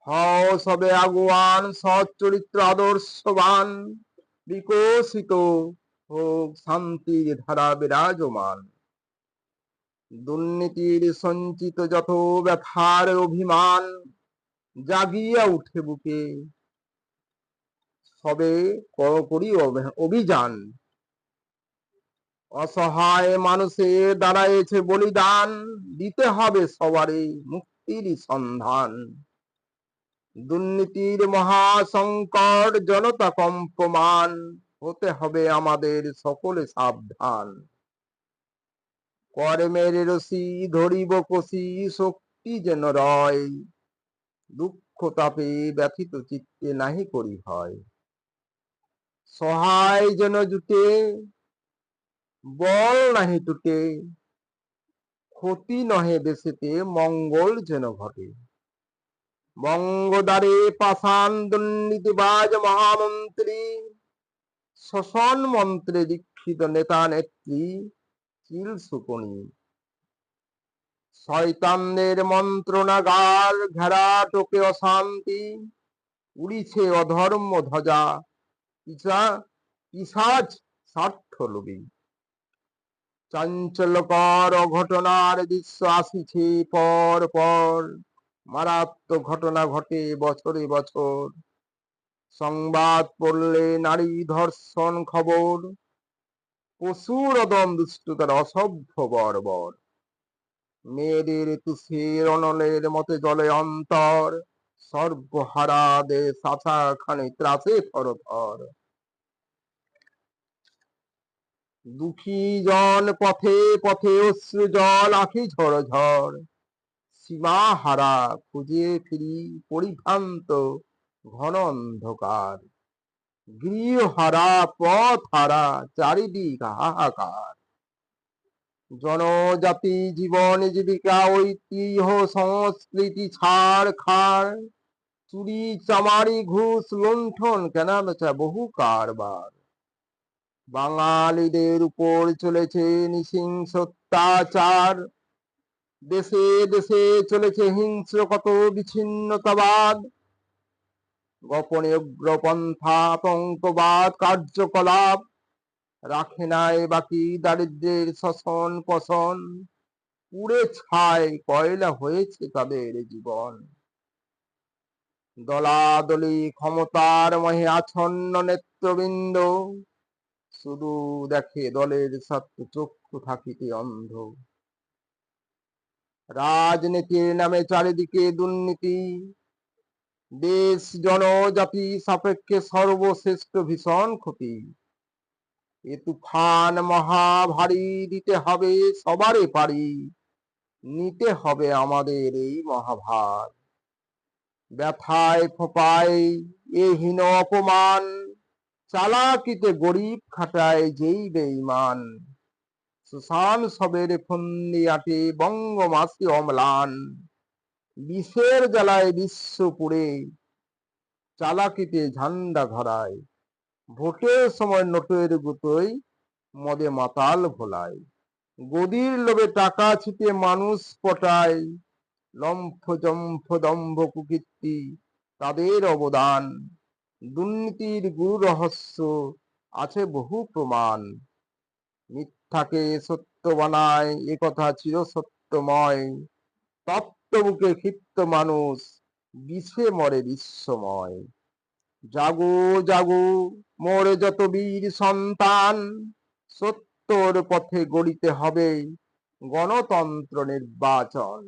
হও সবে আগুয়ান, সৎ চরিত্র আদর্শবান, বিকশিত হোক শান্তির ধারা বিরাজমান। দুর্নীতির সঞ্চিত যত ব্যথার অভিমান, জাগিয়া উঠে বুকে সবে করি অভিযান। অসহায় মানুষের দাঁড়াইছে বলিদান, দিতে হবে সবারই মুক্তির সন্ধান। দুর্নীতির মহাসংকট জনতা কম্পমান, হতে হবে আমাদের সকলে সাবধান। কর্মের রশি ধরিব কষি, শক্তি যেন রয়, দুঃখ তাপে ব্যথিত চিত্তে নাহি করি হয়। সহায় যেন জুটে, বল নাহি টুটে, ক্ষতি নহে দেশেতে, মঙ্গল যেন ঘটে। বঙ্গদ্বারে পাষাণ দুর্নীতিবাজ মহামন্ত্রী, শোষণ মন্ত্রে দীক্ষিত নেতা নেত্রী চিল সুকনি। শয়তানদের মন্ত্রণাগার ঘেরা টোকে অশান্তি, উড়িছে অধর্ম ধ্বজা, পিশাচ স্বার্থ লোভী। চাঞ্চল্যকর অঘটনার দৃশ্য আসিছে পর পর, মারাত্মক ঘটনা ঘটে বছরে বছর। সংবাদ পড়লে নারী ধর্ষণ খবর, পশুর অদম দুষ্টতার অসভ্য বর্বর। মেয়েদের তুষের অনলের মতে জলে অন্তর, সর্বহারা দেশ আশা খানে ত্রাসে থরথর। দুঃখী জন পথে পথে অশ্রু জল, আঁখি ঝড় ঝড়। সীমা হারা খুঁজে ফিরি পরিভ্রান্ত ঘন অন্ধকার। গৃহহারা পথ হারা চারিদিক হাহাকার। জনজাতি জীবন জীবিকা ঐতিহ্য সংস্কৃতি ছাড় খাড়, চুরি চামারি ঘুষ লুণ্ঠন কেনা বেচা বহু কারবার। বাঙালিদের উপর চলেছে নৃশংস অত্যাচার, দেশে দেশে চলেছে হিংস্র কত বিচ্ছিন্নতাবাদ। গোপনে উগ্রপন্থা আতঙ্কবাদ কার্যকলাপ, রাখে নাই বাকি দারিদ্রের শোষণ পোষণ। পুড়ে ছাই কয়লা হয়েছে তাদের জীবন। দলাদলি ক্ষমতার মহে আচ্ছন্ন নেতৃবৃন্দ, শুধু দেখে দলের স্বার্থ, চক্ষু থাকিতে অন্ধ। রাজনীতির নামে চারিদিকে দুর্নীতি, দেশ জনজাতি সাপেক্ষে সর্বশ্রেষ্ঠ ভীষণ ক্ষতি। এ তুফান মহাভারী, দিতে হবে সবারে পারি, নিতে হবে আমাদের এই মহাভার। ব্যথায় ফোপায় এ হীন অপমান, চালাকিতে গরিব খাটায় যেই বেঈমান। সুশান সবের ফন্দি আটে বঙ্গমাসি অম্লান, বিষের জ্বালায় বিশ্ব পুড়ে, চালাকিতে ঝান্ডা ধরায়। ভোটের সময় নোটের গুতোয় মদে মাতাল ভোলায়। গদির লোভে টাকা ছিটে মানুষ পটায়, লম্ফ জম্ফ দম্ভ কুকীর্তি তাদের অবদান। দুর্নীতির গুরু রহস্য আছে বহু প্রমাণ, মিথ্যাকে সত্য বানায় এ কথা চির সত্যময়। তপ্ত বুকে ক্ষিপ্ত মানুষ, বিষে মরে বিশ্বময়। জাগো জাগো মোর যত বীর সন্তান, সত্যর পথে গড়িতে হবে গণতন্ত্র নির্বাচন।